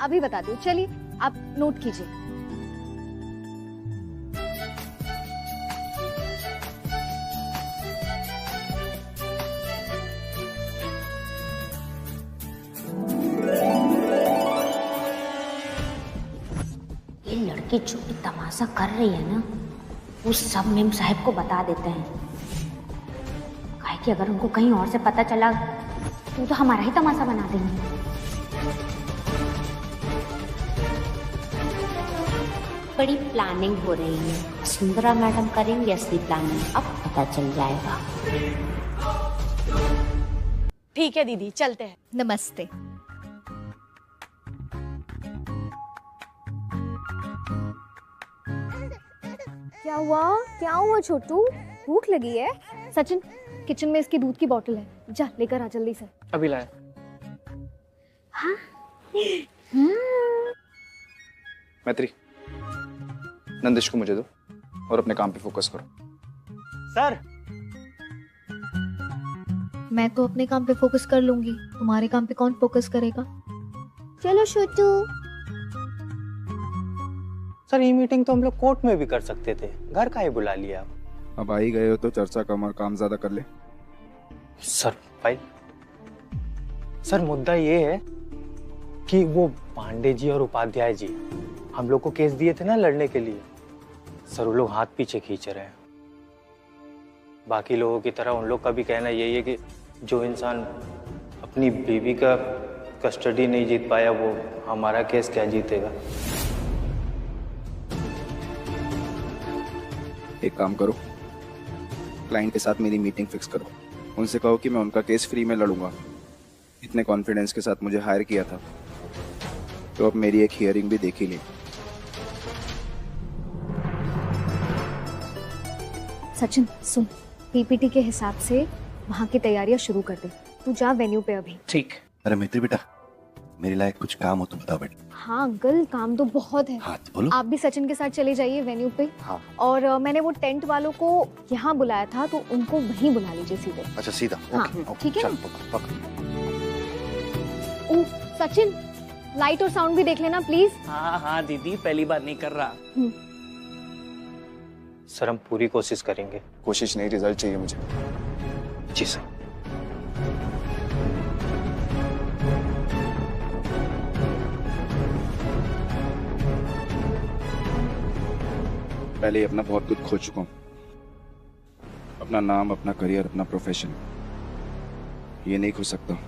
अभी बताती हूँ, चलिए आप नोट कीजिए। ये लड़की जो भी तमाशा कर रही है ना, वो सब मेम साहब को बता देते हैं। काहे कि अगर उनको कहीं और से पता चला तो हमारा ही तमाशा बना देंगे। बड़ी प्लानिंग हो रही है। सुंदरा मैडम करेंगे असली प्लानिंग, अब पता चल जाएगा। ठीक है दीदी, चलते हैं। नमस्ते। क्या हुआ छोटू, भूख लगी है? सचिन, किचन में इसकी दूध की बोतल है, जा लेकर आ जल्दी से। अभी लाया। हाँ? मैत्री, नंदिश को मुझे दो और अपने काम पे फोकस करो। सर, मैं तो अपने काम पे फोकस कर लूंगी, तुम्हारे काम पे कौन फोकस करेगा? चलो छोटू। सर ये मीटिंग तो हम लोग कोर्ट में भी कर सकते थे, घर का ही बुला लिया आप। अब आ ही गए हो तो चर्चा कम और काम ज्यादा कर ले। Sir file. सर मुद्दा ये है कि वो पांडे जी और उपाध्याय जी हम लोग को केस दिए थे ना लड़ने के लिए। सर वो लोग हाथ पीछे खींच रहे हैं। बाकी लोगों की तरह उन लोग का भी कहना यही है कि जो इंसान अपनी बीवी का कस्टडी नहीं जीत पाया वो हमारा केस क्या जीतेगा। एक काम करो, क्लाइंट के साथ मेरी मीटिंग फिक्स करो, उनसे कहो कि मैं उनका केस फ्री में लड़ूंगा। इतने कॉन्फिडेंस के साथ मुझे हायर किया था, तो अब मेरी एक हियरिंग भी देख ही ली। सचिन सुन, पीपीटी के हिसाब से वहाँ की तैयारियां शुरू कर दे। तू जा वेन्यू पे अभी। ठीक। अरे मैत्री बेटा, मेरे लायक कुछ काम हो तो बताओ बेटा। हाँ अंकल, काम तो बहुत है। हाँ तो बोलो। आप भी सचिन के साथ चले जाइए वेन्यू पे। हाँ। और मैंने वो टेंट वालों को यहाँ बुलाया था, तो उनको वहीं बुला लीजिए सीधे। अच्छा सीधा। हाँ, ओके, ठीक है चल, ना? पकड़। ओह सचिन, लाइट और साउंड भी देख लेना प्लीज। हाँ हाँ दीदी, पहली बार नहीं कर रहा। सर हम पूरी कोशिश करेंगे। कोशिश नहीं, रिजल्ट चाहिए मुझे। जी सर। पहले ही अपना बहुत कुछ खो चुका हूँ, अपना नाम, अपना करियर, अपना प्रोफेशन। ये नहीं खो सकता।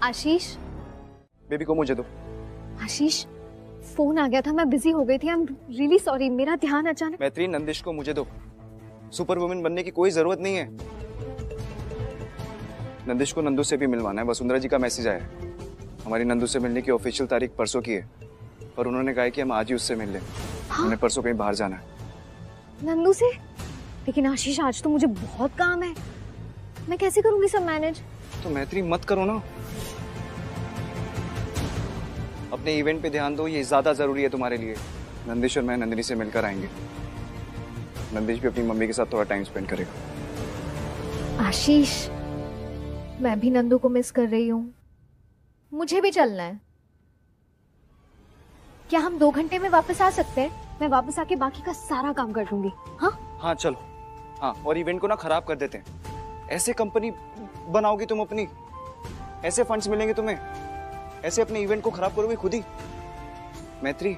आशीष, बेबी को मुझे दो। आशीष फोन आ गया था, मैं बिजी हो गई थी। आई एम रियली सॉरी, मेरा ध्यान अचानक। मैत्री, नंदिश को मुझे दो। सुपर वुमेन बनने की कोई जरूरत नहीं है। नंदिश को नंदू से भी मिलवाना है। वसुंधरा जी का मैसेज आया है, हमारी नंदू से मिलने की ऑफिशियल तारीख परसों की है, और उन्होंने कहा कि हम आज ही उससे मिल लें। हमें परसों कहीं बाहर जाना है। नंदू से? लेकिन आशीष आज तो मुझे बहुत काम है, मैं कैसे करूंगी सब मैनेज? तो मैत्री मत करो ना, अपने इवेंट पे ध्यान दो, ये ज्यादा जरूरी है तुम्हारे लिए। नंदिश और मैं नंदिनी से मिलकर आएंगे। नंदिश भी अपनी मम्मी के साथ थोड़ा टाइम स्पेंड करेगा। आशीष, मैं भी नंदू को मिस कर रही हूँ, मुझे भी चलना है। क्या हम 2 घंटे में वापस आ सकते हैं? मैं वापस आके बाकी का सारा काम कर दूंगी। हाँ चलो। हाँ, और इवेंट को ना खराब कर देते हैं। ऐसे कंपनी बनाओगी तुम अपनी, ऐसे फंड्स मिलेंगे तुम्हें, ऐसे अपने इवेंट को खराब करोगे खुद ही। मैत्री,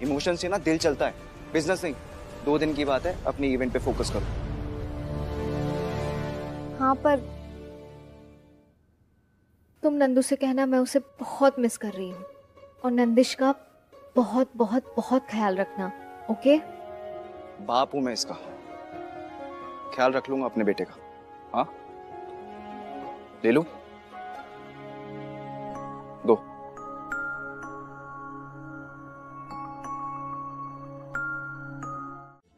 इमोशन से ना दिल चलता है, बिजनेस नहीं। 2 दिन की बात है, अपने इवेंट पे फोकस करो। हाँ, पर तुम नंदू से कहना मैं उसे बहुत मिस कर रही हूँ, और नंदिश का बहुत बहुत बहुत ख्याल रखना, ओके? बाप हूं मैं इसका, ख्याल रख लूंगा अपने बेटे का। हाँ, ले लूं? दो।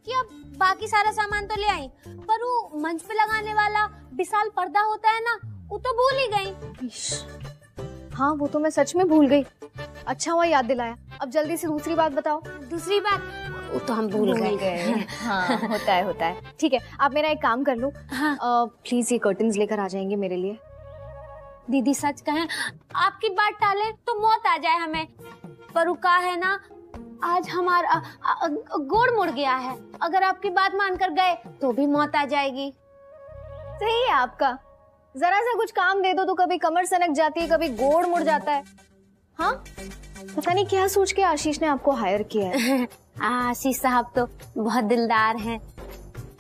कि अब बाकी सारा सामान तो ले आई, पर वो मंच पे लगाने वाला विशाल पर्दा होता है ना, वो तो भूल ही गई। हाँ, वो तो मैं सच में भूल गई। अच्छा हुआ याद दिलाया। अब जल्दी से दूसरी बात बताओ। दूसरी बात वो तो हम भूल गए। हाँ, होता है। ठीक है, आप मेरा एक काम कर लो। हाँ। प्लीज ये कर्टन्स लेकर आ जाएंगे मेरे लिए। दीदी सच कहें, आपकी बात टाले तो मौत आ जाए हमें, पर रुका है ना, आज हमारा गोड़ मुड़ गया है। अगर आपकी बात मानकर गए तो भी मौत आ जाएगी। सही है आपका, जरा सा कुछ काम दे दो तो कभी कमर सनक जाती है, कभी गोड़ मुड़ जाता है। हाँ, पता नहीं क्या सोच के आशीष ने आपको हायर किया है। आशीष साहब तो बहुत दिलदार हैं।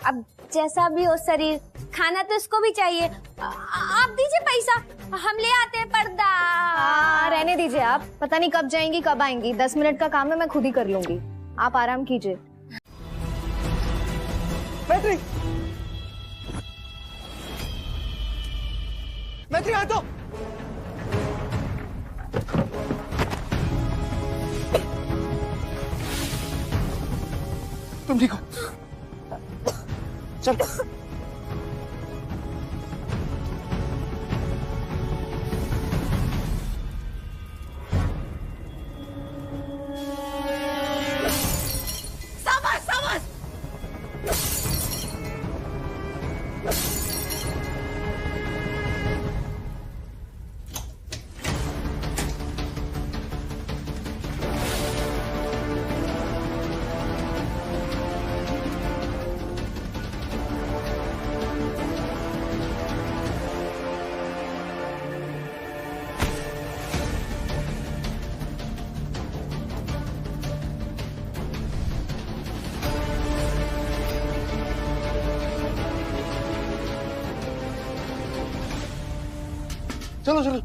अब जैसा भी हो शरीर, खाना तो इसको भी चाहिए। आप दीजिए पैसा, हम ले आते हैं पर्दा। रहने दीजिए आप, पता नहीं कब जाएंगी कब आएंगी। 10 मिनट का काम है, मैं खुद ही कर लूंगी, आप आराम कीजिए। मैत्री, मैत्री आ तो। तुम ठीक हो? चल। चलो चलो।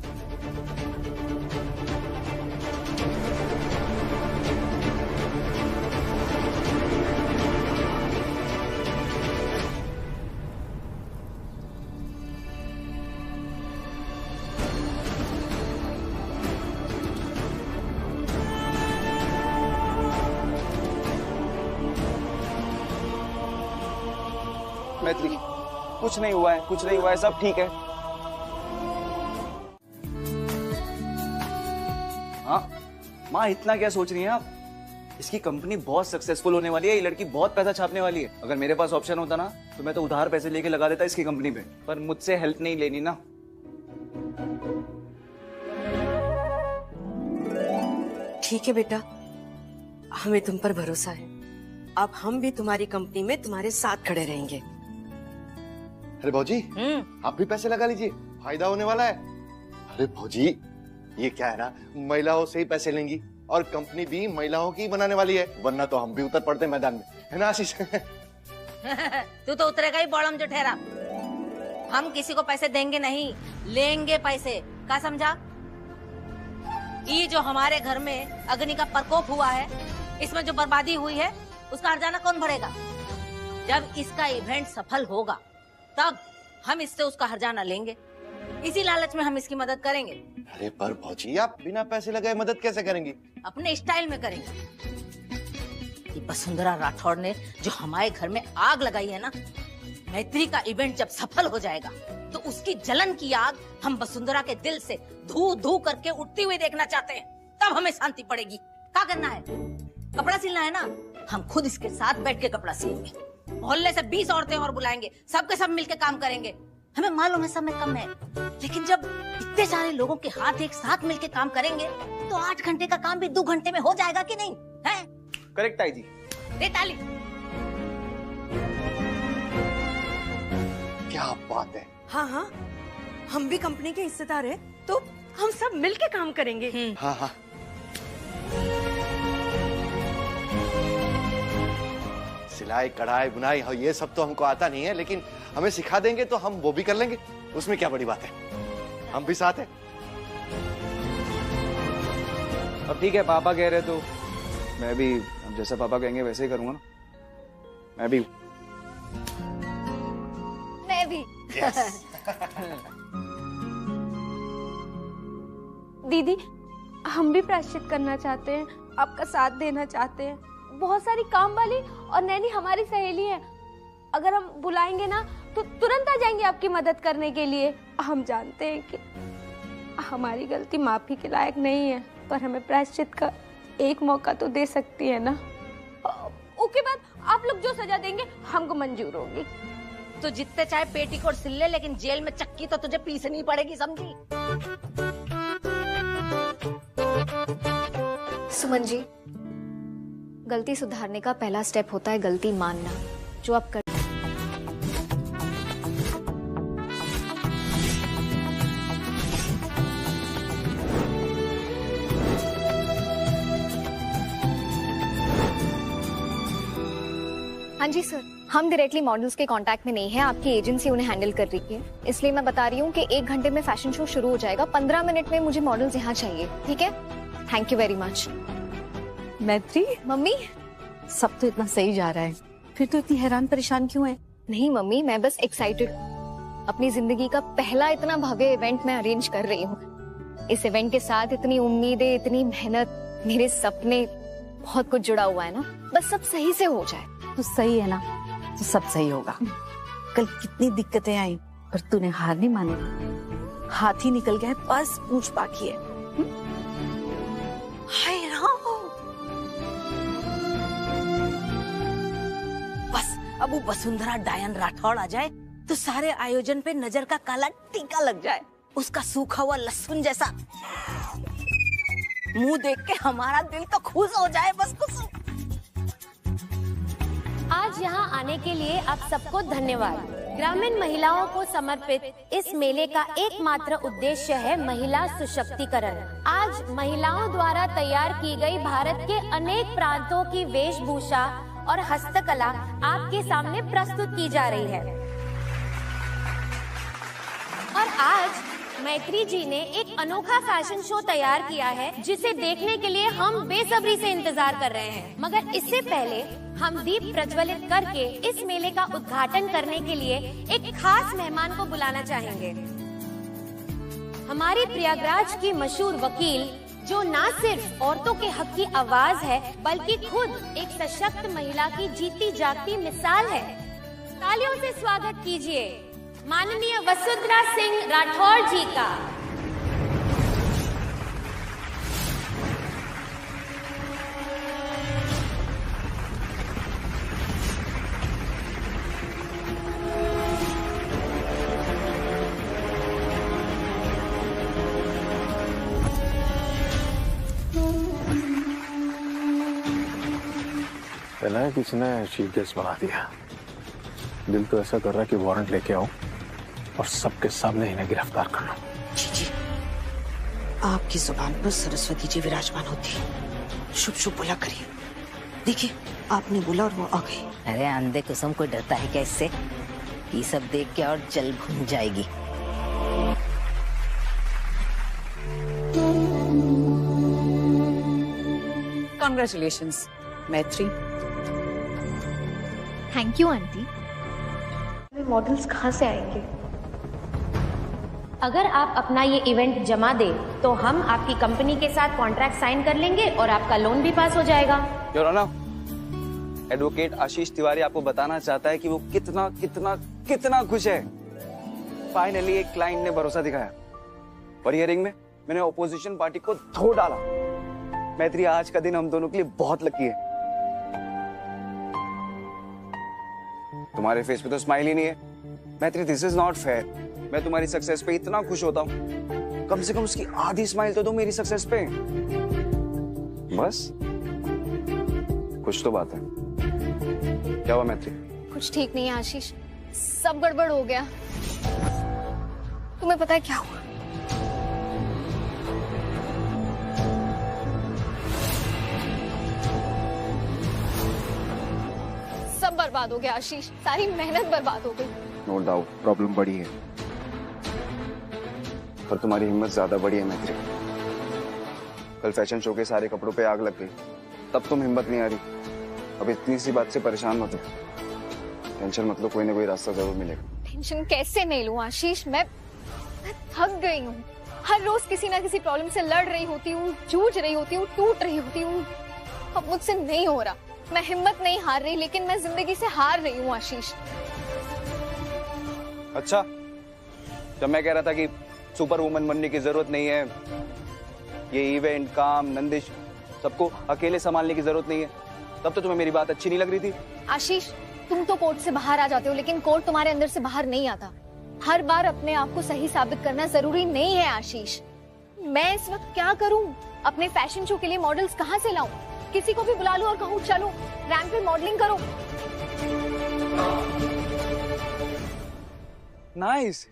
मैत्री, कुछ नहीं हुआ है, कुछ नहीं हुआ है, सब ठीक है। हाँ माँ, इतना क्या सोच रही हैं आप? इसकी कंपनी बहुत सक्सेसफुल होने वाली है, ये लड़की बहुत पैसा छापने वाली है। अगर मेरे पास ऑप्शन होता ना तो मैं तो उधार पैसे लेके लगा देता इसकी कंपनी पे, पर मुझसे हेल्प नहीं लेनी ना। ठीक है बेटा, हमें तुम पर भरोसा है। अब हम भी तुम्हारी कंपनी में तुम्हारे साथ खड़े रहेंगे। अरे भौजी, आप भी पैसे लगा लीजिए, फायदा होने वाला है। अरे भौजी, ये क्या है ना, महिलाओं से ही पैसे लेंगी और कंपनी भी महिलाओं की बनाने वाली है, वरना तो हम भी उतर पड़ते मैदान में, है ना आशीष? तू तो उतरेगा ही बॉडम जो ठहरा। हम किसी को पैसे देंगे नहीं, लेंगे पैसे। क्या समझा? ये जो हमारे घर में अग्नि का प्रकोप हुआ है, इसमें जो बर्बादी हुई है, उसका हर्जाना कौन भरेगा? जब इसका इवेंट सफल होगा तब हम इससे उसका हर्जाना लेंगे। इसी लालच में हम इसकी मदद करेंगे। अरे पर भौजी, आप बिना पैसे लगाए मदद कैसे करेंगी? अपने स्टाइल में करेंगे। ये वसुंधरा राठौड़ ने जो हमारे घर में आग लगाई है ना, मैत्री का इवेंट जब सफल हो जाएगा तो उसकी जलन की आग हम वसुंधरा के दिल से धू धू करके उठती हुई देखना चाहते हैं। तब हमें शांति पड़ेगी। क्या करना है? कपड़ा सिलना है ना, हम खुद इसके साथ बैठ के कपड़ा सिलेंगे। मोहल्ले से 20 औरतें और बुलाएंगे, सबके सब मिलके काम करेंगे। हमें मालूम है समय कम है, लेकिन जब इतने सारे लोगों के हाथ एक साथ मिलके काम करेंगे तो 8 घंटे का काम भी 2 घंटे में हो जाएगा कि नहीं है? करेक्ट आई जी। दे ताली। क्या बात है। हाँ हाँ, हम भी कंपनी के हिस्सेदार हैं, तो हम सब मिलके काम करेंगे। हाँ हाँ, सिलाई कढ़ाई बुनाई ये सब तो हमको आता नहीं है, लेकिन हमें सिखा देंगे तो हम वो भी कर लेंगे, उसमें क्या बड़ी बात है, हम भी साथ हैं। अब ठीक है, पापा कह रहे तो मैं भी, अब जैसा पापा कहेंगे वैसे ही करूंगा ना। मैं भी दीदी, हम भी प्रायश्चित करना चाहते हैं, आपका साथ देना चाहते हैं। बहुत सारी काम वाली और नैनी हमारी सहेली है, अगर हम बुलाएंगे ना तो तुरंत आ जाएंगे आपकी मदद करने के लिए। हम जानते हैं कि हमारी गलती माफी के लायक नहीं है, पर हमें प्रायश्चित का एक मौका तो दे सकती है ना। उसके बाद आप लोग जो सजा देंगे हमको मंजूर होगी। तो जितने चाहे पेटीकोट सिल ले, लेकिन जेल में चक्की तो तुझे पीसनी पड़ेगी, समझी? सुमन जी, गलती सुधारने का पहला स्टेप होता है गलती मानना, जो आप कर। हाँ जी सर, हम डायरेक्टली मॉडल्स के कांटेक्ट में नहीं है, आपकी एजेंसी उन्हें हैंडल कर रही है, इसलिए मैं बता रही हूँ कि 1 घंटे में फैशन शो शुरू हो जाएगा। 15 मिनट में मुझे मॉडल्स यहाँ चाहिए, ठीक है? Thank you very much. मैत्री, मम्मी, सब तो इतना सही जा रहा है, फिर तो इतनी हैरान परेशान क्यों है? नहीं मम्मी, मैं बस एक्साइटेड हूँ। अपनी जिंदगी का पहला इतना भव्य इवेंट मैं अरेंज कर रही हूँ। इस इवेंट के साथ इतनी उम्मीदें, इतनी मेहनत, मेरे सपने, बहुत कुछ जुड़ा हुआ है ना। बस सब सही से हो जाए तो सही है ना, तो सब सही होगा। कल कितनी दिक्कतें आई पर तूने हार नहीं मानी, हाथ ही निकल गया है, बस पूछ बाकी है। हाय राम, बस अब वो वसुंधरा डायन राठौड़ आ जाए तो सारे आयोजन पे नजर का काला टीका लग जाए। उसका सूखा हुआ लहसुन जैसा मुंह देख के हमारा दिल तो खुश हो जाए, बस खुश। आज यहाँ आने के लिए आप सबको धन्यवाद। ग्रामीण महिलाओं को समर्पित इस मेले का एकमात्र उद्देश्य है महिला सशक्तिकरण। आज महिलाओं द्वारा तैयार की गई भारत के अनेक प्रांतों की वेशभूषा और हस्तकला आपके सामने प्रस्तुत की जा रही है। और आज मैत्री जी ने एक अनोखा फैशन शो तैयार किया है, जिसे देखने के लिए हम बेसब्री से इंतजार कर रहे हैं। मगर इससे पहले हम दीप प्रज्वलित करके इस मेले का उद्घाटन करने के लिए एक खास मेहमान को बुलाना चाहेंगे। हमारी प्रयागराज की मशहूर वकील, जो न सिर्फ औरतों के हक की आवाज है, बल्कि खुद एक सशक्त महिला की जीती जागती मिसाल है। तालियों से स्वागत कीजिए माननीय वसुंधरा सिंह राठौड़ जी का। पहले किसी ने चीफ गेस्ट बना दिया। दिल तो ऐसा कर रहा है कि वारंट लेके आओ और सबके सामने इन्हें गिरफ्तार कर लो। जी जी, आपकी जुबान पर सरस्वती जी विराजमान होती है, शुभ शुभ बोला करिए। देखिए, आपने बोला और वो आ गई। अरे अंधे कुसुम कोई डरता है क्या इससे? ये सब देख के और जल घूम जाएगी। कांग्रेचुलेशंस मैत्री। Thank you aunty. मॉडल्स कहाँ से आएंगे? अगर आप अपना ये इवेंट जमा दें तो हम आपकी कंपनी के साथ कॉन्ट्रैक्ट साइन कर लेंगे और आपका लोन भी पास हो जाएगा। योर ऑनर, एडवोकेट आशीष तिवारी आपको बताना चाहता है कि वो कितना कितना कितना खुश है। फाइनली एक क्लाइंट ने भरोसा दिखाया और हियरिंग में मैंने ऑपोजिशन पार्टी को धो डाला। मैत्री, आज का दिन हम दोनों के लिए बहुत लकी है। तुम्हारे फेस पे तो स्माइल ही नहीं है। मैत्री, दिस इज नॉट फेयर। मैं तुम्हारी सक्सेस पे इतना खुश होता हूँ, कम से कम उसकी आधी स्माइल तो दो मेरी सक्सेस पे। बस कुछ तो बात है। क्या हुआ मैत्री? कुछ ठीक नहीं है आशीष, सब गड़बड़ हो गया। तुम्हें पता है क्या हुआ? सब बर्बाद हो गया आशीष, सारी मेहनत बर्बाद हो गई। नो डाउट प्रॉब्लम बड़ी है, पर तुम्हारी हिम्मत ज्यादा बड़ी है मैत्री। कल फैशन शो के सारे कपड़ों पे आग लग गई, तब तुम हिम्मत नहीं आ रही। अब इतनी सी बात से परेशान मत हो, टेंशन मत लो, कोई ना कोई रास्ता जरूर मिलेगा। टेंशन कैसे नहीं लूं आशीष, मैं थक गई हूँ। हर रोज किसी ना किसी प्रॉब्लम से लड़ रही होती हूँ, जूझ रही होती हूँ, टूट रही होती हूँ। अब मुझसे नहीं हो रहा। मैं हिम्मत नहीं हार रही, लेकिन मैं जिंदगी से हार रही हूँ आशीष। अच्छा, जब मैं कह रहा था कि सुपर वुमन बनने की जरूरत नहीं है, ये इवेंट, काम, नंदिश सबको अकेले संभालने की जरूरत नहीं है, तब तो तुम्हें मेरी बात अच्छी नहीं लग रही थी। आशीष, तुम तो कोर्ट से बाहर आ जाते हो, लेकिन कोर्ट तुम्हारे अंदर से बाहर नहीं आता। हर बार अपने आप को सही साबित करना जरूरी नहीं है आशीष। मैं इस वक्त क्या करूं? अपने फैशन शो के लिए मॉडल्स कहां से लाऊं? किसी को भी बुला लूं और कहूं चलो रैंप पे मॉडलिंग करो? नाइस,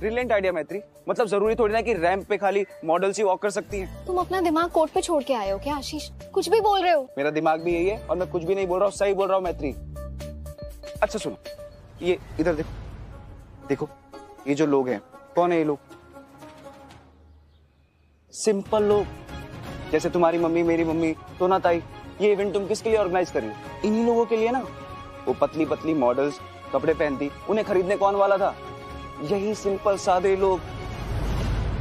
ब्रिलियंट आइडिया मैत्री। मतलब जरूरी थोड़ी ना कि रैंप पे खाली मॉडल्स ही वॉक कर सकती हैं। तुम अपना दिमाग कोर्ट पे छोड़ के आए हो क्या आशीष? कुछ भी बोल रहे हो। मेरा दिमाग भी यही है और मैं कुछ भी नहीं बोल रहा हूँ, सही बोल रहा हूँ मैत्री। अच्छा सुनो, ये इधर देखो, देखो ये जो लोग हैं, कौन है ये लोग? सिंपल लोग, जैसे तुम्हारी मम्मी, मेरी मम्मी, टोना ताई। ये इवेंट तुम किसके लिए ऑर्गेनाइज कर रही हो? इन्हीं लोगों के लिए ना। वो पतली पतली मॉडल्स कपड़े पहनती, उन्हें खरीदने कौन वाला था? यही सिंपल सादे लोग।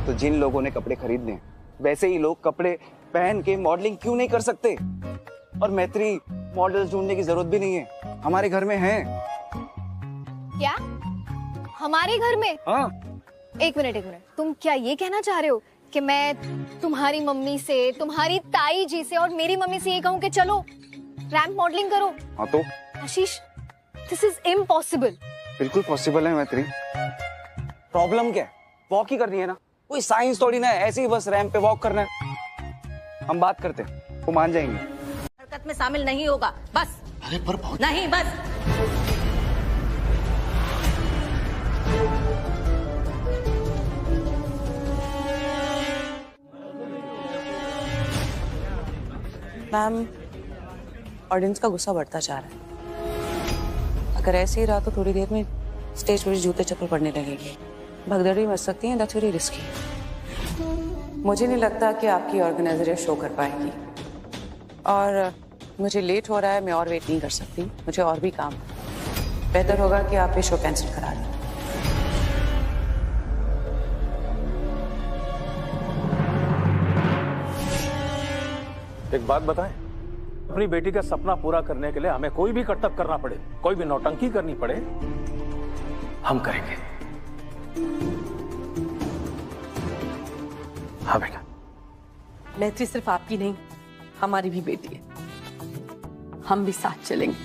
तो जिन लोगों ने कपड़े खरीदने, वैसे ही लोग कपड़े पहन के मॉडलिंग क्यों नहीं कर सकते? और मैत्री, मॉडल्स ढूंढने की जरूरत भी नहीं है, हमारे घर में हैं। क्या? हमारे घर में? हाँ। एक मिनट, तुम क्या ये कहना चाह रहे हो कि मैं तुम्हारी मम्मी से, तुम्हारी ताई जी से और मेरी मम्मी से ये कहूँ कि चलो रैंप मॉडलिंग करो? हाँ तो आशीष, दिस इज इम्पॉसिबल। बिल्कुल पॉसिबल है मैत्री। प्रॉब्लम क्या है? वॉक ही करनी है ना, कोई साइंस थोड़ी ना है, ऐसे ही बस रैंप पे वॉक करना है। हम बात करते हैं, वो मान जाएंगे। हरकत में शामिल नहीं होगा, बस। अरे पर नहीं, बस। मैम, ऑडियंस का गुस्सा बढ़ता जा रहा है। अगर ऐसे ही रहा तो थोड़ी देर में स्टेज पर जूते चप्पल पड़ने लगेंगे, भगदड़ भी मच सकती है। That's very risky. मुझे नहीं लगता कि आपकी ऑर्गेनाइजर शो कर पाएगी, और मुझे लेट हो रहा है, मैं और वेट नहीं कर सकती, मुझे और भी काम है। बेहतर होगा कि आप ये शो कैंसिल करा दें। एक बात बताएं, अपनी बेटी का सपना पूरा करने के लिए हमें कोई भी कर्तव्य करना पड़े, कोई भी नौटंकी करनी पड़े, हम करेंगे। हाँ बेटा। मैत्री सिर्फ आपकी नहीं, हमारी भी बेटी है, हम भी साथ चलेंगे।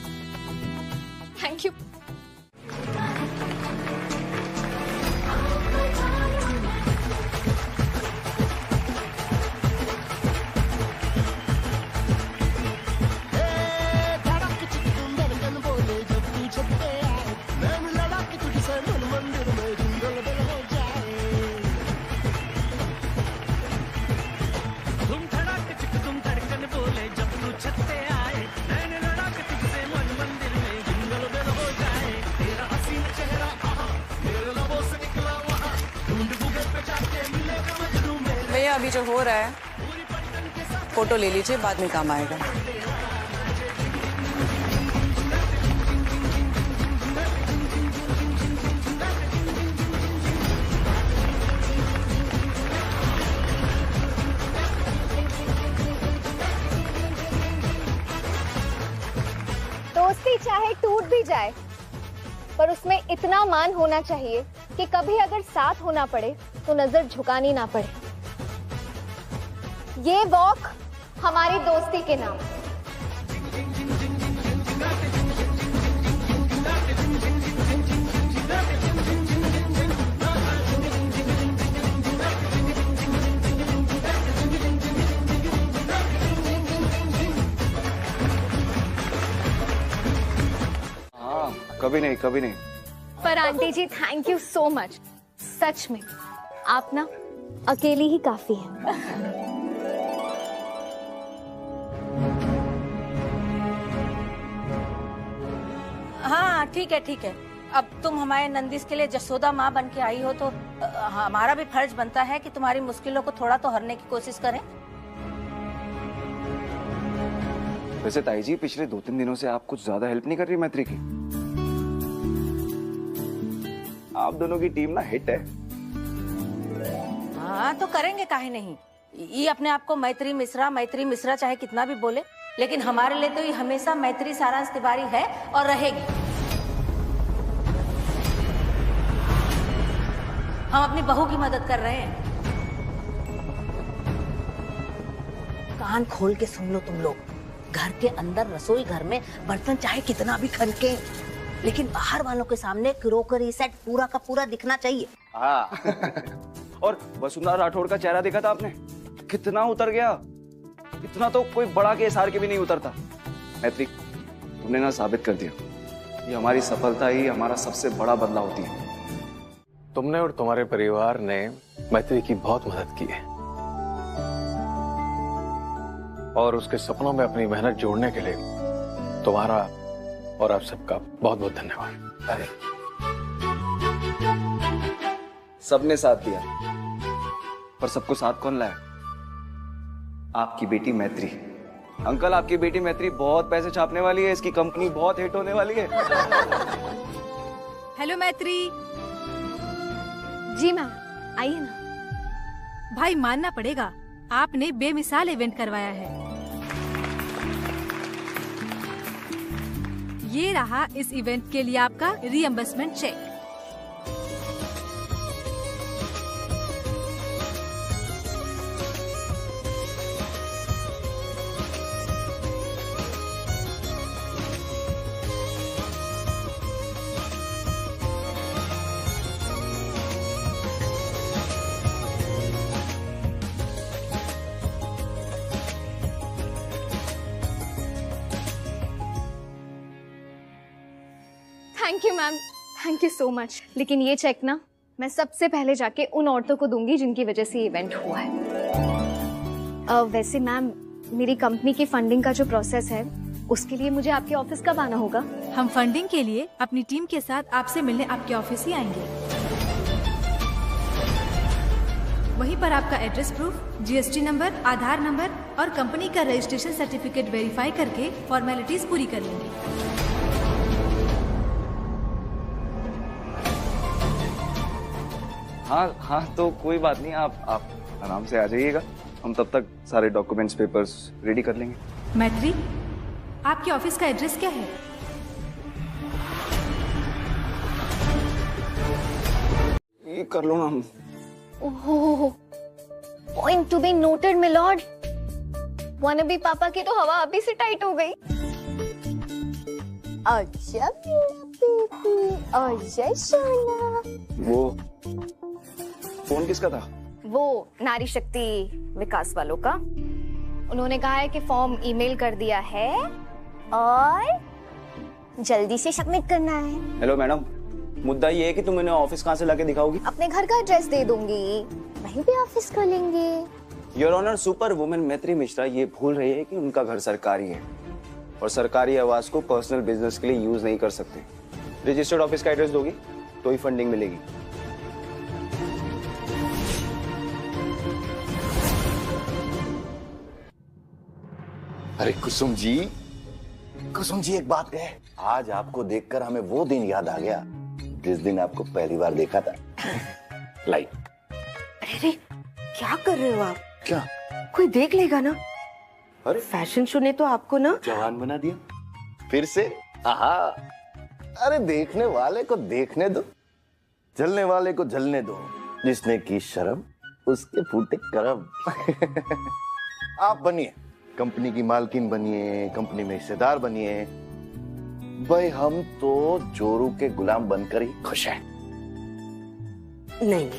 Thank you. भैया, अभी जो हो रहा है फोटो ले लीजिए, बाद में काम आएगा। दोस्ती चाहे टूट भी जाए, पर उसमें इतना मान होना चाहिए कि कभी अगर साथ होना पड़े तो नजर झुकानी ना पड़े। ये वॉक हमारी दोस्ती के नाम। हाँ, कभी नहीं, कभी नहीं। पर aunty ji, thank you so much. सच में आप ना अकेली ही काफी हैं। हाँ ठीक है, ठीक है। अब तुम हमारे नंदिस के लिए जसोदा माँ बन के आई हो, तो हमारा भी फर्ज बनता है कि तुम्हारी मुश्किलों को थोड़ा तो हरने की कोशिश करें। वैसे ताई जी, पिछले 2-3 दिनों से आप कुछ ज्यादा हेल्प नहीं कर रही मैत्री की। आप दोनों की टीम ना हिट है। हाँ तो करेंगे, काहे नहीं। ये अपने आप को मैत्री मिश्रा चाहे कितना भी बोले, लेकिन हमारे लिए तो ये हमेशा मैत्री सारांश तिवारी है और रहेगी। हम अपनी बहू की मदद कर रहे हैं। कान खोल के सुन लो तुम लोग, घर के अंदर रसोई घर में बर्तन चाहे कितना भी खनके, लेकिन बाहर वालों के सामने क्रोकरी सेट पूरा का पूरा दिखना चाहिए। हाँ। और वसुंधरा राठौड़ का चेहरा देखा था आपने, कितना उतर गया, इतना तो कोई बड़ा के एसआर के भी नहीं उतरता। मैत्री, तुमने ना साबित कर दिया, ये हमारी सफलता ही हमारा सबसे बड़ा बदलाव होती है। तुमने और तुम्हारे परिवार ने मैत्री की बहुत मदद की है और उसके सपनों में अपनी मेहनत जोड़ने के लिए तुम्हारा और आप सबका बहुत बहुत धन्यवाद। अरे सबने साथ दिया, पर सबको साथ कौन लाया? आपकी बेटी मैत्री। अंकल, आपकी बेटी मैत्री बहुत पैसे छापने वाली है, इसकी कंपनी बहुत हिट होने वाली है। हेलो मैत्री। जी मैम, आइए ना। भाई मानना पड़ेगा, आपने बेमिसाल इवेंट करवाया है। ये रहा इस इवेंट के लिए आपका reimbursement cheque. Thank you ma'am, thank you so much. लेकिन ये चेक ना मैं सबसे पहले जाके उन औरतों को दूंगी जिनकी वजह से इवेंट हुआ है। वैसे मैम, मेरी कंपनी की फंडिंग का जो प्रोसेस है उसके लिए मुझे आपके ऑफिस कब आना होगा? हम फंडिंग के लिए अपनी टीम के साथ आपसे मिलने आपके ऑफिस ही आएंगे। वहीं पर आपका एड्रेस प्रूफ, जीएसटी नंबर, आधार नंबर और कंपनी का रजिस्ट्रेशन सर्टिफिकेट वेरीफाई करके फॉर्मेलिटीज पूरी कर लेंगे। हाँ हाँ, तो कोई बात नहीं, आप आराम से आ जाइएगा, हम तब तक सारे डॉक्यूमेंट्स पेपर्स रेडी कर लेंगे। मैत्री, आपके ऑफिस का एड्रेस क्या है? ये कर लो ना हम। ओहो, point to be noted milord. Wannabe पापा की तो हवा अभी से टाइट हो गई। अच्छा बेबी, अच्छा सोना। वो फोन किसका था? वो नारी शक्ति विकास वालों का। उन्होंने कहा है कि फॉर्म ईमेल कर दिया है और जल्दी से सबमिट करना है। हेलो मैडम, मुद्दा ये है कि तुम इन्हें ऑफिस कहाँ से लाके दिखाओगी? अपने घर का एड्रेस दे दूंगी, वहीं पे ऑफिस खोलेंगे। योर ऑनर, सुपर वुमेन मैत्री मिश्रा ये भूल रही है कि उनका घर सरकारी है और सरकारी आवास को पर्सनल बिजनेस के लिए यूज नहीं कर सकते। रजिस्टर्ड ऑफिस का एड्रेस दोगी तो ही फंडिंग मिलेगी। अरे कुसुम जी, एक बात कहे, आज आपको देखकर हमें वो दिन याद आ गया जिस दिन आपको पहली बार देखा था। लाइट। अरे क्या कर रहे हो आप? क्या? कोई देख लेगा ना? अरे फैशन शो ने तो आपको ना जवान बना दिया फिर से। आहा, अरे देखने वाले को देखने दो, जलने वाले को जलने दो, जिसने की शर्म उसके फूटे करम। आप बनिए, कंपनी की मालकिन बनिए, कंपनी में हिस्सेदार बनिए। भाई हम तो जोरू के गुलाम बनकर ही खुश हैं। नहीं,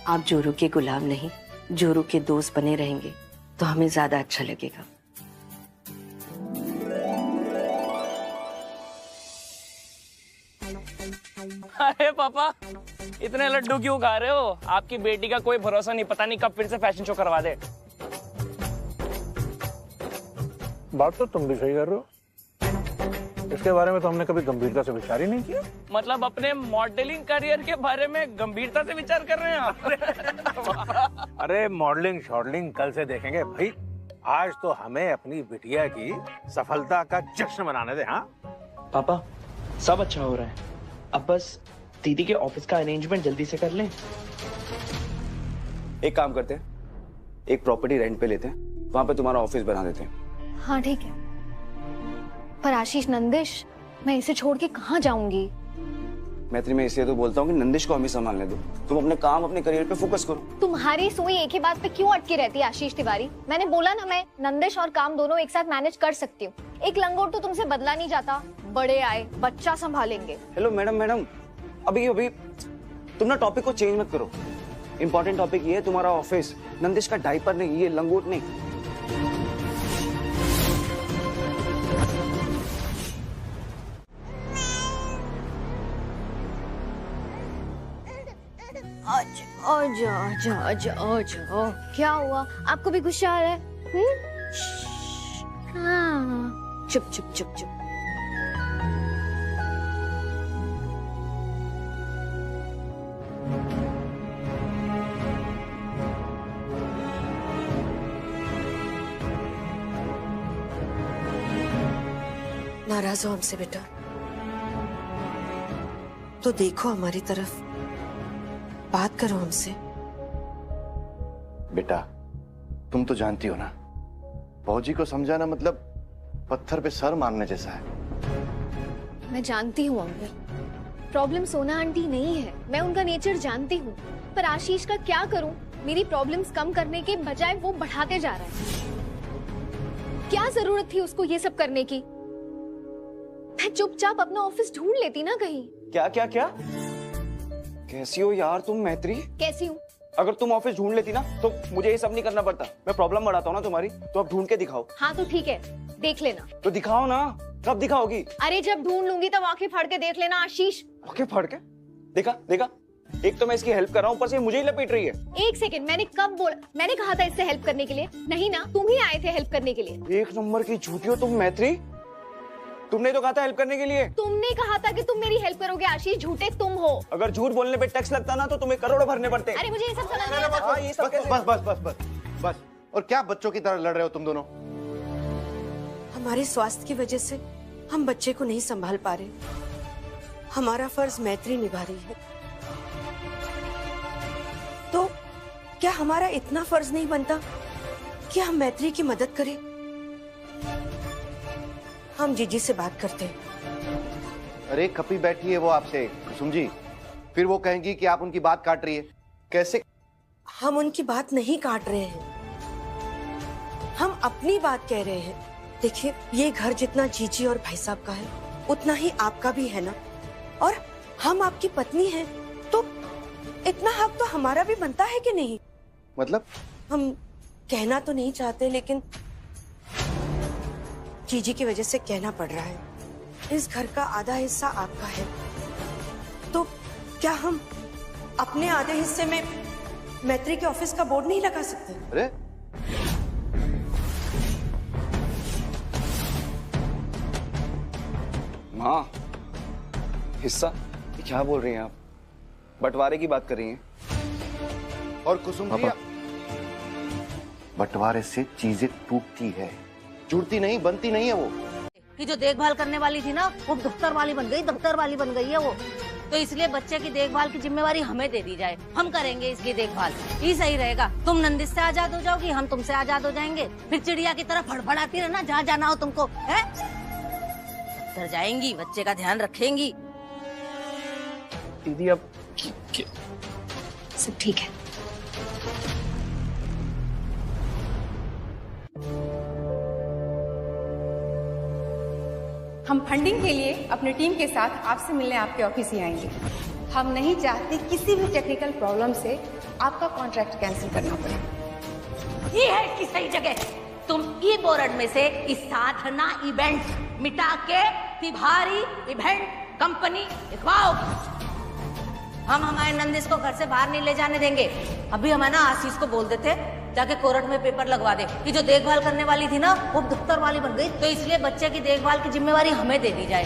आप जोरू के गुलाम नहीं, जोरू के दोस्त बने रहेंगे तो हमें ज्यादा अच्छा लगेगा। अरे पापा, इतने लड्डू क्यों खा रहे हो? आपकी बेटी का कोई भरोसा नहीं, पता नहीं कब फिर से फैशन शो करवा दे। बात तो तुम भी सही कर रहे हो, इसके बारे में तो हमने कभी गंभीरता से विचार ही नहीं किया। मतलब अपने मॉडलिंग करियर के बारे में गंभीरता से विचार कर रहे हैं आप? अरे मॉडलिंग शॉडलिंग कल से देखेंगे भाई, आज तो हमें अपनी बिटिया की सफलता का जश्न मनाने दे। हाँ पापा, सब अच्छा हो रहा है, अब बस दीदी के ऑफिस का अरेंजमेंट जल्दी से कर लें। एक काम करते हैं, एक प्रॉपर्टी रेंट पे लेते हैं, वहां पे तुम्हारा ऑफिस बना देते हैं। हाँ ठीक है, पर आशीष नंदिश, मैं इसे छोड़ के कहाँ जाऊंगी? मैत्री, मैं इसलिए तो बोलता हूँ कि नंदिश को हम ही संभालने दो। तुम अपने काम, अपने करियर पे फोकस करो। तुम्हारी सुई एक ही बात पे क्यों अटकी रहती है आशीष तिवारी? मैंने बोला ना, मैं नंदिश और काम दोनों एक साथ मैनेज कर सकती हूँ। एक लंगोट तो तुमसे बदला नहीं जाता। बड़े आए, बच्चा संभालेंगे। हेलो मैडम, अभी तुम ना टॉपिक को चेंज मत करो। इंपॉर्टेंट टॉपिक ये है तुम्हारा ऑफिस, नंदिश का डायपर नहीं, ये लंगोट नहीं। आजा। क्या हुआ? आपको भी गुस्सा आ रहा है? हाँ, चुप। नाराज हो हमसे बेटा? तो देखो हमारी तरफ, बात करो हमसे। बेटा, तुम तो जानती हो ना, फौजी को समझाना मतलब पत्थर पे सर मारने जैसा है। मैं जानती हूँ अंकल, प्रॉब्लम सोना आंटी नहीं है, मैं उनका नेचर जानती हूँ। पर आशीष का क्या करूँ? मेरी प्रॉब्लम्स कम करने के बजाय वो बढ़ाते जा रहा है। क्या जरूरत थी उसको ये सब करने की? मैं चुपचाप अपना ऑफिस ढूंढ लेती ना कहीं। क्या? कैसी हो यार तुम मैत्री? कैसी हूँ? अगर तुम ऑफिस ढूंढ लेती ना तो मुझे ये सब नहीं करना पड़ता। मैं प्रॉब्लम बढ़ाता हूँ ना तुम्हारी, तो अब ढूंढ के दिखाओ। हाँ तो ठीक है, देख लेना। तो दिखाओ ना, कब दिखाओगी? अरे जब ढूंढ लूंगी तब आंखें फाड़ के देख लेना आशीष। आंखें फाड़ के? देखा, एक तो मैं इसकी हेल्प कर रहा हूँ, ऊपर से मुझे ही लपेट रही है। एक सेकंड, मैंने कब बोला? मैंने कहा था इससे हेल्प करने के लिए? नहीं ना, तुम ही आए थे हेल्प करने के लिए। एक नंबर की झूठी हो तुम मैत्री। तुमने तो कहा था हेल्प करने के लिए। तुमने कहा था कि तुम मेरी हेल्प करोगे आशीष, झूठे तुम हो। अगर झूठ बोलने पे टैक्स लगता ना तो तुम्हें करोड़ों भरने पड़ते। अरे मुझे ये सब समझ नहीं आता। बस। और क्या बच्चों की तरह लड़ रहे हो तुम दोनों? हमारे स्वास्थ्य की वजह से हम बच्चे को नहीं संभाल पा रहे। हमारा फर्ज मैत्री निभा रही है, तो क्या हमारा इतना फर्ज नहीं बनता कि हम मैत्री की मदद करें? हम जीजी से बात करते हैं। अरे कपी बैठी है वो आपसे, कुसुम जी। फिर वो कहेंगी कि आप उनकी बात काट रही है। कैसे? हम उनकी बात नहीं काट रहे हैं, हम अपनी बात कह रहे हैं। देखिए, ये घर जितना जीजी और भाई साहब का है उतना ही आपका भी है ना, और हम आपकी पत्नी हैं, तो इतना हक तो हमारा भी बनता है कि नहीं? मतलब? हम कहना तो नहीं चाहते, लेकिन जीजी की वजह से कहना पड़ रहा है। इस घर का आधा हिस्सा आपका है, तो क्या हम अपने आधे हिस्से में मैत्री के ऑफिस का बोर्ड नहीं लगा सकते? अरे माँ, हिस्सा? क्या बोल रही हैं आप? बंटवारे की बात कर रही हैं? और कुसुम जी, बंटवारे से चीजें टूटती है, जुड़ती नहीं, बनती नहीं है। वो कि जो देखभाल करने वाली थी ना, वो दफ्तर वाली बन गई है वो। तो इसलिए बच्चे की देखभाल की जिम्मेवारी हमें दे दी जाए, हम करेंगे इसकी देखभाल। ये सही रहेगा। तुम नंदिश से आजाद हो जाओगी, हम तुमसे आजाद हो जाएंगे। फिर चिड़िया की तरह फड़फड़ाती रहना जहाँ जाना हो तुमको, है? डर जाएंगी, बच्चे का ध्यान रखेंगी। दीदी अब सब ठीक है। हम फंडिंग के लिए अपनी टीम के साथ आपसे मिलने आपके ऑफिस ही आएंगे। हम नहीं चाहते किसी भी टेक्निकल प्रॉब्लम से आपका कॉन्ट्रैक्ट कैंसिल करना पड़े। ये है इसकी सही जगह। तुम ई बोर्ड में से इस साधना इवेंट मिटा के तिवारी इवेंट कंपनी लिखवाओगी। हम हमारे नंदिश को घर से बाहर नहीं ले जाने देंगे। अभी हम है ना आशीष को बोल देते जाके कोर्ट में पेपर लगवा दे कि जो देखभाल करने वाली थी ना वो दफ्तर वाली बन गई, तो इसलिए बच्चे की देखभाल की जिम्मेवारी हमें दे दी जाए।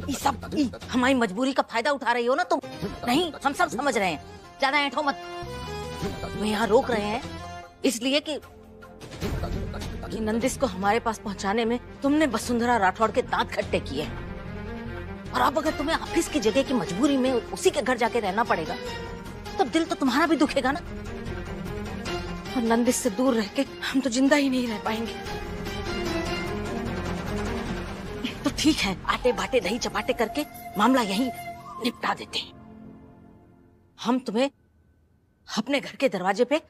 ये सब हमारी मजबूरी का फायदा उठा रही हो ना तुम? नहीं, हम सब समझ रहे हैं, ज्यादा ऐंठो मत। वो यहाँ रोक रहे हैं इसलिए कि नंदिश को हमारे पास पहुंचाने में तुमने वसुंधरा राठौड़ के दांत खट्टे किए। और अब अगर तुम्हें ऑफिस की जगह की मजबूरी में उसी के घर जाके रहना पड़ेगा, तब दिल तो तुम्हारा भी दुखेगा ना। और नंदिश से दूर रह के हम तो जिंदा ही नहीं रह पाएंगे। तो ठीक है, आटे बाटे दही चपाटे करके मामला यहीं निपटा देते हैं। हम तुम्हें अपने घर के दरवाजे पे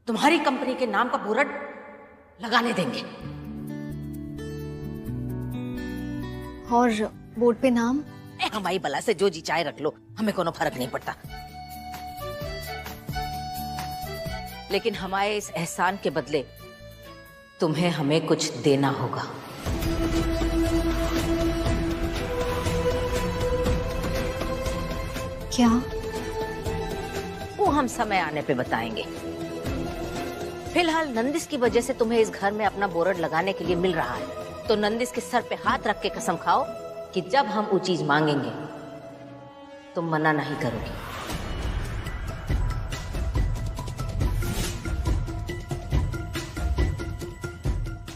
तुम्हारी कंपनी के नाम का बोर्ड लगाने देंगे। और बोर्ड पे नाम? हमारी बला से जो जी चाहे रख लो, हमें कोनो फर्क नहीं पड़ता। लेकिन हमारे इस एहसान के बदले तुम्हें हमें कुछ देना होगा। क्या? वो हम समय आने पे बताएंगे। फिलहाल नंदिस की वजह से तुम्हें इस घर में अपना बोर्ड लगाने के लिए मिल रहा है, तो नंदिस के सर पे हाथ रख के कसम खाओ कि जब हम वो चीज मांगेंगे तुम मना नहीं करोगी।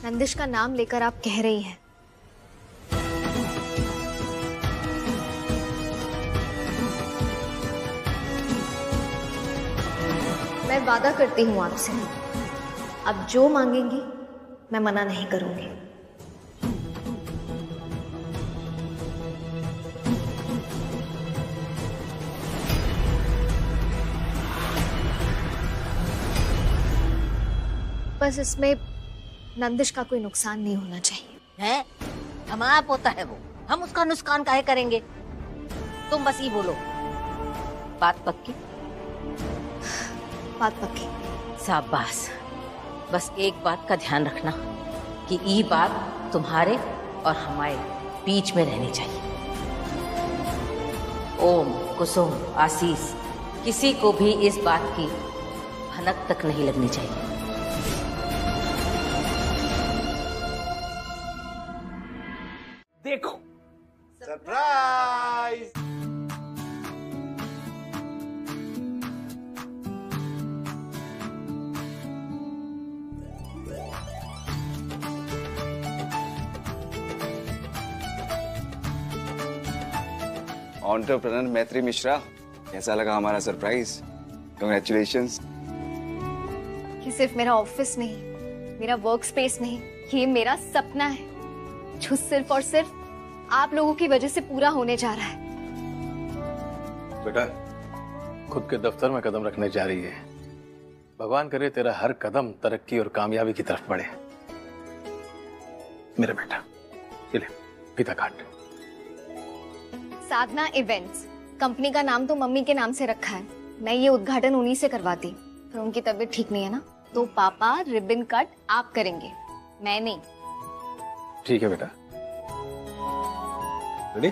नंदिश का नाम लेकर आप कह रही हैं मैं वादा करती हूँ आपसे, अब जो मांगेंगी मैं मना नहीं करूंगी। बस इसमें नंदिश का कोई नुकसान नहीं होना चाहिए। है? हमारा पोता है वो, हम उसका नुकसान काहे करेंगे? तुम बस ये बोलो, बात पक्की? बात पक्की। शाबाश। बस एक बात का ध्यान रखना कि ये बात तुम्हारे और हमारे बीच में रहनी चाहिए। ओम, कुसुम, आशीष, किसी को भी इस बात की भनक तक नहीं लगनी चाहिए। देखो सरप्राइज। एंटरप्रेन्योर मैत्री मिश्रा, कैसा लगा हमारा सरप्राइज? कांग्रेचुलेशंस। ये सिर्फ मेरा ऑफिस नहीं, मेरा वर्क स्पेस नहीं, ये मेरा सपना है जो सिर्फ और सिर्फ आप लोगों की वजह से पूरा होने जा रहा है। बेटा, खुद के दफ्तर में कदम रखने जा रही है। भगवान करे तेरा हर कदम तरक्की और कामयाबी की तरफ बढ़े। मेरा बेटा, ये ले फीता काट। साधना इवेंट्स, कंपनी का नाम तो मम्मी के नाम से रखा है। मैं ये उद्घाटन उन्हीं से करवाती, पर उनकी तबीयत ठीक नहीं है ना, तो पापा रिबन कट आप करेंगे, मैं नहीं। ठीक है बेटा। रेडी?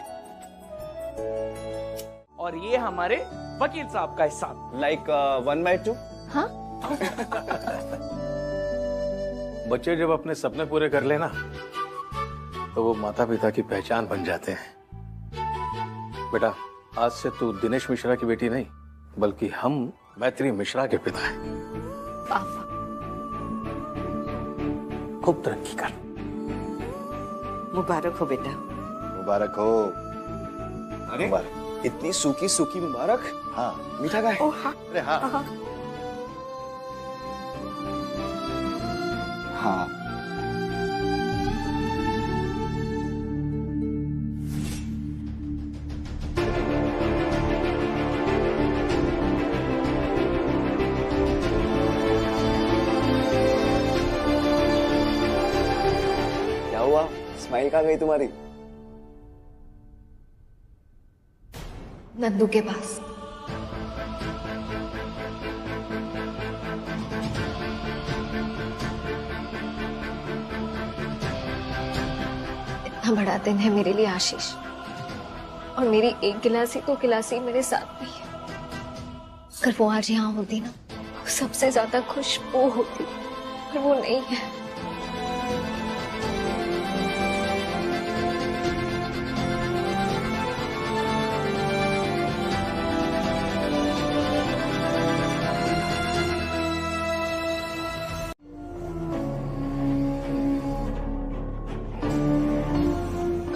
और ये हमारे वकील साहब का हिसाब। लाइक 1/2? हाँ? बच्चे जब अपने सपने पूरे कर लेना तो वो माता पिता की पहचान बन जाते हैं। बेटा, आज से तू दिनेश मिश्रा की बेटी नहीं, बल्कि हम मैत्री मिश्रा के पिता हैं। पापा खूब तरक्की कर। मुबारक हो बेटा। मुबारक हो। अरे मुबारक। इतनी सूखी सूखी मुबारक। हाँ, मीठा का है? हाँ। अरे हाँ। हाँ। क्या हुआ? स्माइल कहाँ गई तुम्हारी? नंदू के पास। इतना बड़ा दिन है मेरे लिए आशीष, और मेरी एक गिलासी तो गिलासी मेरे साथ नहीं है। अगर वो आज यहाँ होती ना, तो सबसे ज्यादा खुश वो होती, पर वो नहीं है।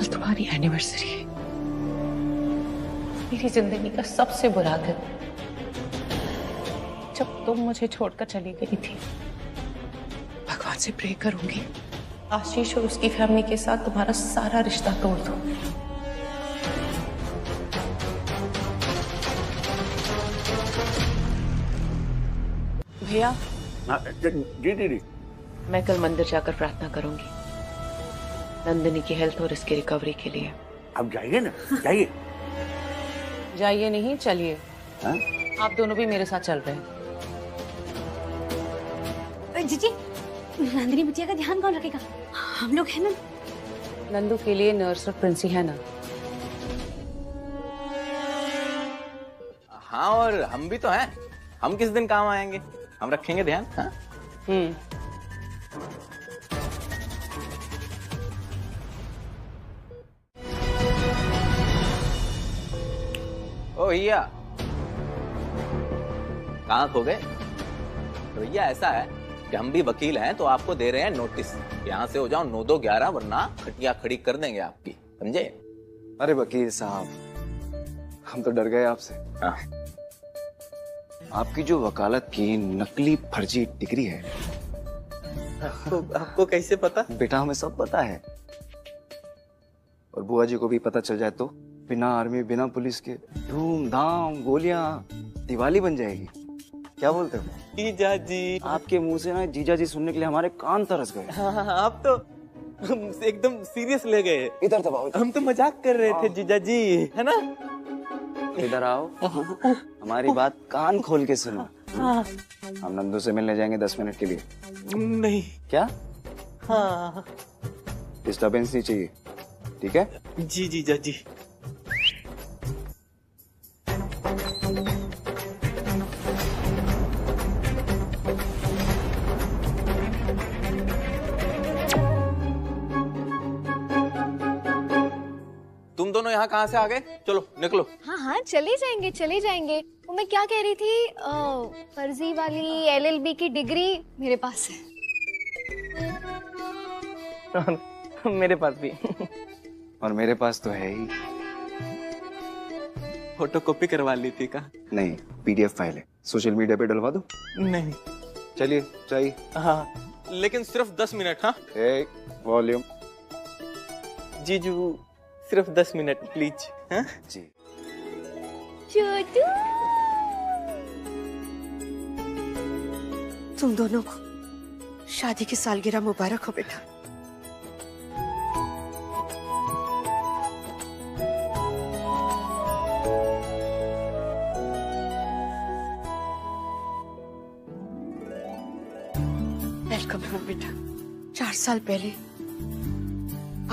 तुम्हारी एनिवर्सरी है, मेरी जिंदगी का सबसे बुरा दिन, जब तुम मुझे छोड़कर चली गई थी। भगवान से प्रे करूंगी आशीष और उसकी फैमिली के साथ तुम्हारा सारा रिश्ता तोड़ दो। भैया जी दीदी, मैं कल मंदिर जाकर प्रार्थना करूंगी नंदिनी की हेल्थ और इसकी रिकवरी के लिए। अब जाइए ना, जाइए। जाइए नहीं, चलिए। हाँ? आप दोनों भी मेरे साथ चल रहे हैं। जीजी, नंदिनी बिटिया का ध्यान कौन रखेगा? हम लोग हैं ना। नंदू के लिए नर्स और प्रिंसी है ना। हाँ, और हम भी तो हैं। हम किस दिन काम आएंगे? हम रखेंगे ध्यान। हाँ? ओ भैया, कहाँ खो गए? तो भैया ऐसा है कि हम भी वकील हैं, तो आपको दे रहे हैं नोटिस। यहाँ से हो जाओ 9-2-11, वरना खटिया खड़ी कर देंगे आपकी, समझे? अरे वकील साहब, हम तो डर गए आपसे। हाँ। आपकी जो वकालत की नकली फर्जी डिग्री है, आपको कैसे पता? बेटा हमें सब पता है। और बुआ जी को भी पता चल जाए तो बिना आर्मी बिना पुलिस के धूमधाम गोलियां दिवाली बन जाएगी। क्या बोलते हो? जीजा जी, आपके मुंह से ना जीजा जी सुनने के लिए हमारे कान तरस गए। हाँ, आप तो एकदम सीरियस ले गए। इधर दबाओ। हम तो मजाक कर रहे थे जीजा जी, है ना? इधर आओ, हमारी बात कान खोल के सुनो। हम नंदू से मिलने जाएंगे 10 मिनट के लिए। नहीं। क्या? हाँ। डिस्टर्बेंस नहीं चाहिए, ठीक है? जी जीजा जी। तुम दोनों यहाँ कहाँ से आ गए? चलो निकलो। हाँ हाँ, चले जाएंगे चले जाएंगे। वो मैं क्या कह रही थी, फर्जी वाली LLB की डिग्री मेरे पास है। मेरे पास भी। और मेरे पास तो है ही। फोटोकॉपी करवा ली थी का? नहीं, PDF फाइल है, सोशल मीडिया पे डलवा दो। नहीं। चलिए चाहिए। हाँ, लेकिन सिर्फ 10 मिनट। हाँ, वॉल्यूम। जीजू सिर्फ 10 मिनट प्लीज। हाँ जी। छोटू, तुम दोनों को शादी की सालगिरह मुबारक हो बेटा। वेलकम होम बेटा। 4 साल पहले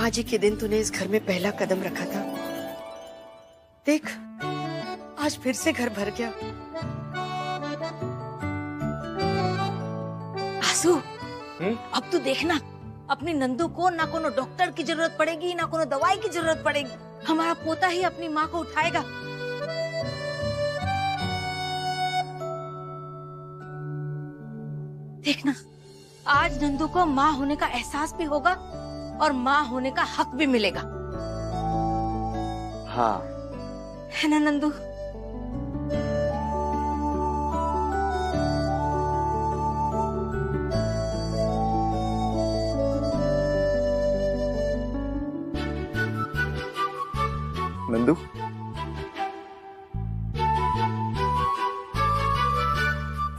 आज ही के दिन तूने इस घर में पहला कदम रखा था। देख, आज फिर से घर भर गया। आसू, अब तू देखना, अपनी नंदू को ना कोनो डॉक्टर की जरूरत पड़ेगी, ना कोनो दवाई की जरूरत पड़ेगी। हमारा पोता ही अपनी माँ को उठाएगा। देखना, आज नंदू को माँ होने का एहसास भी होगा और माँ होने का हक भी मिलेगा। हाँ, है ना नंदू? नंदू,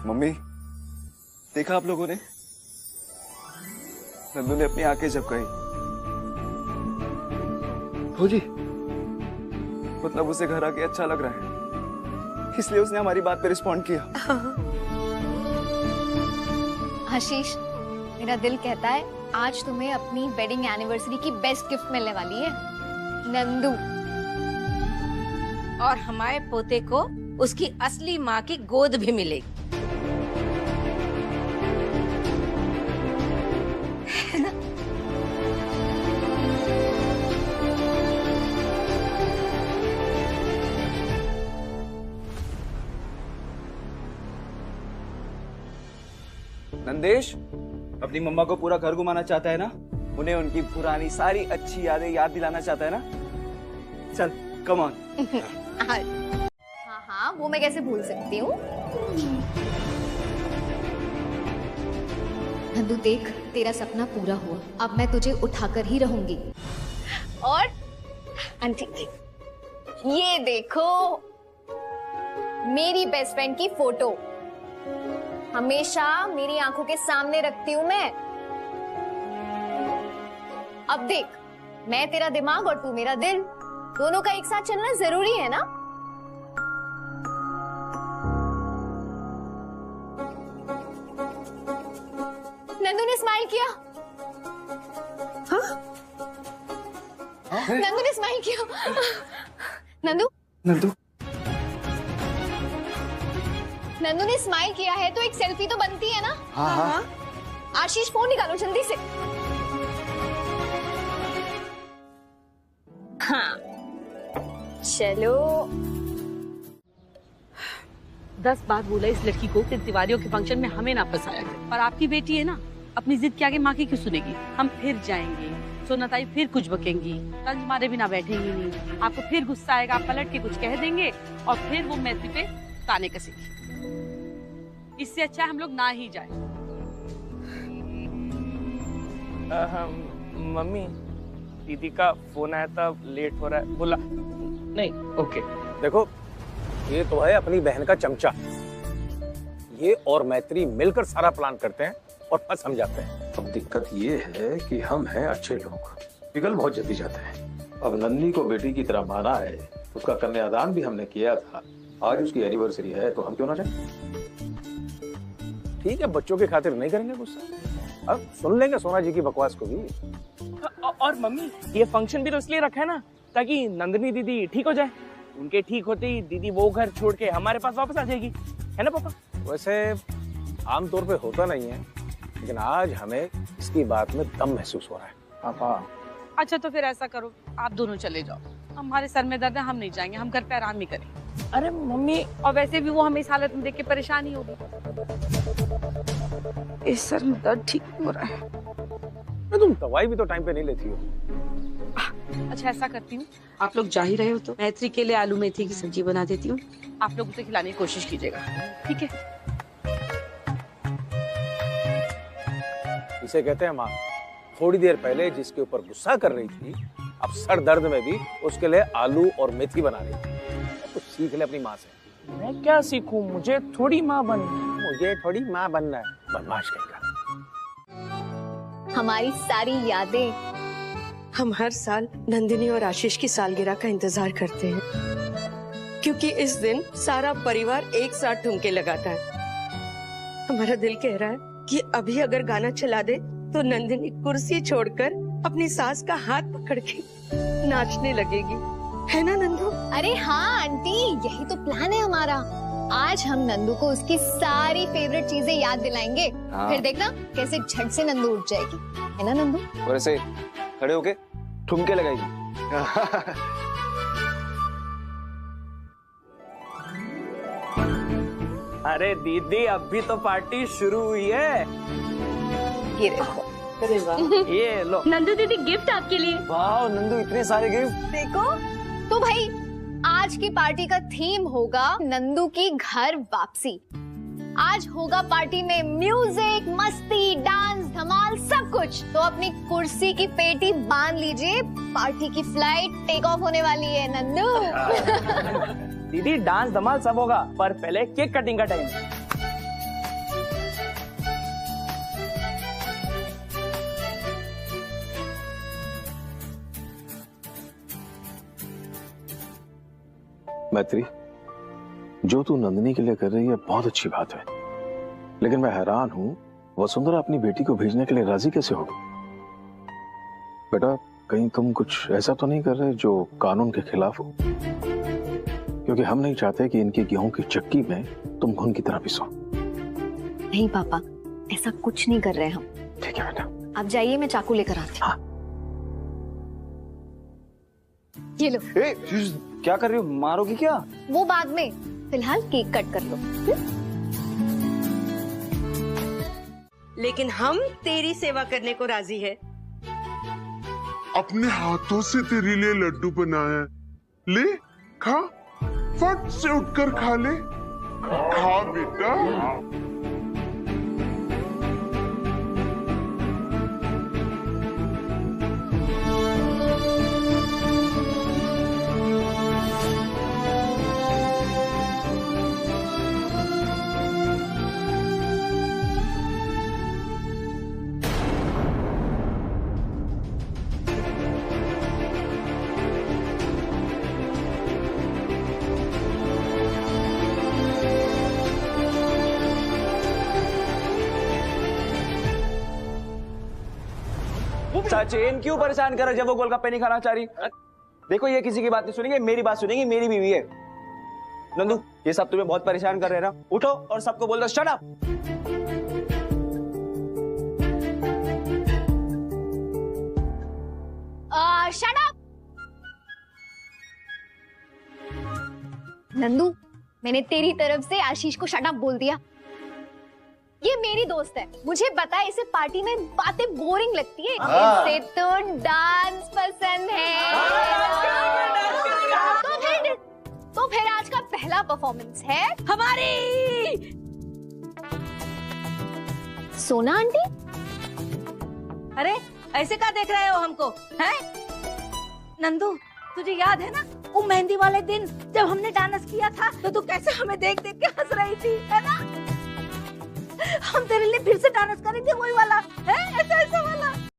मम्मी, देखा आप लोगों ने? नंदू ने अपनी आंखें झपकाई। जी, मतलब उसे घर आके अच्छा लग रहा है, इसलिए उसने हमारी बात पे रिस्पॉन्ड किया। आशीष, मेरा दिल कहता है आज तुम्हें अपनी वेडिंग एनिवर्सरी की बेस्ट गिफ्ट मिलने वाली है, नंदू। और हमारे पोते को उसकी असली माँ की गोद भी मिलेगी। नंदेश अपनी मम्मा को पूरा घर घुमाना चाहता है ना? उन्हें उनकी पुरानी सारी अच्छी यादें याद दिलाना चाहता है ना? चल, कम ऑन। हाँ हाँ, वो मैं कैसे भूल सकती हूँ। नंदू देख, तेरा सपना पूरा हुआ, अब मैं तुझे उठाकर ही रहूंगी। और आंटी ये देखो मेरी बेस्ट फ्रेंड की फोटो, हमेशा मेरी आंखों के सामने रखती हूं मैं। अब देख, मैं तेरा दिमाग और तू मेरा दिल, दोनों का एक साथ चलना जरूरी है ना। नंदू ने स्माइल किया। हाँ? नंदू ने स्माइल किया। नंदू नंदू नंदू ने स्माइल किया है तो एक सेल्फी तो बनती है ना। हाँ हाँ। आशीष फोन निकालो जल्दी से। हाँ चलो। 10 बार बोला इस लड़की को कि तिवारियों के फंक्शन में हमें ना फंसाया करे, पर आपकी बेटी है ना, अपनी जिद के आगे माँ की क्यों सुनेगी। हम फिर जाएंगे, सोनाताई फिर कुछ बकेंगी, तंज मारे बिना बैठेंगी नहीं, आपको फिर गुस्सा आएगा, आप पलट के कुछ कह देंगे और फिर वो मैत्री पे ताने कसेगी। इससे अच्छा हम लोग ना ही जाए। मम्मी, दीदी का फोन आया था, लेट हो रहा है, बोला नहीं। ओके देखो, ये तो है अपनी बहन का चमचा, ये और मैत्री मिलकर सारा प्लान करते हैं और फंस हम जाते हैं। अब दिक्कत ये है कि हम हैं अच्छे लोग, पिघल बहुत जल्दी जाते हैं। अब नंदनी को बेटी की तरह माना है, उसका कन्यादान भी हमने किया था, आज उसकी एनिवर्सरी है तो हम क्यों ना जाए। ठीक है, बच्चों की खातिर नहीं करेंगे गुस्सा, अब सुन लेंगे सोना जी की बकवास को भी। और मम्मी, ये फंक्शन भी तो इसलिए रखा है ना ताकि नंदनी दीदी ठीक हो जाए। उनके ठीक होते ही दीदी वो घर छोड़ के हमारे पास वापस आ जाएगी, है ना पापा। वैसे आमतौर पे होता नहीं है, लेकिन आज हमें इसकी बात में दम महसूस हो रहा है। पापा अच्छा तो फिर ऐसा करो, आप दोनों चले जाओ, हमारे सर में दर्द है, हम नहीं जाएंगे, हम घर पे आराम ही करें। अरे मम्मी, और वैसे भी वो हमें इस हालत में देख के परेशान ही होगी। इस सर में दर्द ठीक हो रहा है। तुम दवाई भी तो टाइम पे नहीं लेती हो। अच्छा ऐसा करती हूँ, आप लोग जा ही रहे हो तो मैत्री के लिए आलू मेथी की सब्जी बना देती हूँ, आप लोग उसे खिलाने की कोशिश कीजिएगा, ठीक है। इसे कहते हैं माँ। थोड़ी देर पहले जिसके ऊपर गुस्सा कर रही थी, अब सर दर्द में भी उसके लिए आलू और मेथी बना रही थी। कुछ सीख ले अपनी माँ से। मैं क्या सीखूं, मुझे थोड़ी माँ बनना है। मुझे थोड़ी माँ बनना है, बदमाश कहेगा। हमारी सारी यादें, हम हर साल नंदिनी और आशीष की सालगिरह का इंतजार करते हैं, क्योंकि इस दिन सारा परिवार एक साथ ठुमके लगाता है। हमारा दिल कह रहा है कि अभी अगर गाना चला दे तो नंदिनी कुर्सी छोड़कर अपनी सास का हाथ पकड़ के नाचने लगेगी, है ना नंदू? अरे हाँ आंटी, यही तो प्लान है हमारा। आज हम नंदू को उसकी सारी फेवरेट चीजें याद दिलाएंगे। हाँ। फिर देखना कैसे झट से नंदू उठ जाएगी, है ना नंदू? और ऐसे खड़े होके ठुमके लगाएगी। अरे दीदी, अभी तो पार्टी शुरू हुई है। ये देखो। अरे वाह। ये लो नंदू दीदी, गिफ्ट आपके लिए। वाह नंदू, इतने सारे गिफ्ट। देखो तो भाई, आज की पार्टी का थीम होगा नंदू की घर वापसी। आज होगा पार्टी में म्यूजिक, मस्ती, डांस, धमाल, सब कुछ। तो अपनी कुर्सी की पेटी बांध लीजिए, पार्टी की फ्लाइट टेक ऑफ होने वाली है नंदू। दीदी, डांस धमाल सब होगा, पर पहले केक कटिंग का टाइम। मैत्री, जो तू नंदिनी के लिए कर रही है बहुत अच्छी बात है, लेकिन मैं हैरान हूं वसुंधरा अपनी बेटी को भेजने के लिए राजी कैसे होगी। बेटा, कहीं तुम कुछ ऐसा तो नहीं कर रहे जो कानून के खिलाफ हो? क्योंकि हम नहीं चाहते कि इनकी गेहूं की चक्की में तुम घुन की तरह पिसो। नहीं पापा, ऐसा कुछ नहीं कर रहे हम। ठीक है बेटा, आप जाइए, मैं चाकू लेकर आती हूँ। हाँ। ये लो। क्या कर रही हो, मारोगी क्या? वो बाद में, फिलहाल केक कट कर लो। लेकिन हम तेरी सेवा करने को राजी है। अपने हाथों से तेरे लिए लड्डू बनाया, ले खा, फट से उठकर खा ले, खा बेटा। सचिन क्यों परेशान कर रहा है जब वो गोलगप्पे नहीं खाना चाह रही? देखो ये किसी की बात नहीं सुनेंगे, मेरी बात सुनेंगी, मेरी बीवी है। नंदू ये सब तुम्हें बहुत परेशान कर रहे हैं ना, उठो और सबको बोल दो shut up. Shut up. Nandu मैंने तेरी तरफ से आशीष को शट अप बोल दिया। ये मेरी दोस्त है, मुझे पता है इसे पार्टी में बातें बोरिंग लगती है, इसे तो डांस पसंद है। तो फिर आज का पहला परफॉर्मेंस है हमारी सोना आंटी। अरे ऐसे क्या देख रहे हो हमको, हैं? नंदू तुझे याद है ना वो मेहंदी वाले दिन जब हमने डांस किया था तो तू कैसे हमें देख देख के हंस रही थी, है ना? हम तेरे लिए फिर से डांस करेंगे वही वाला, है ऐसा ऐसा वाला।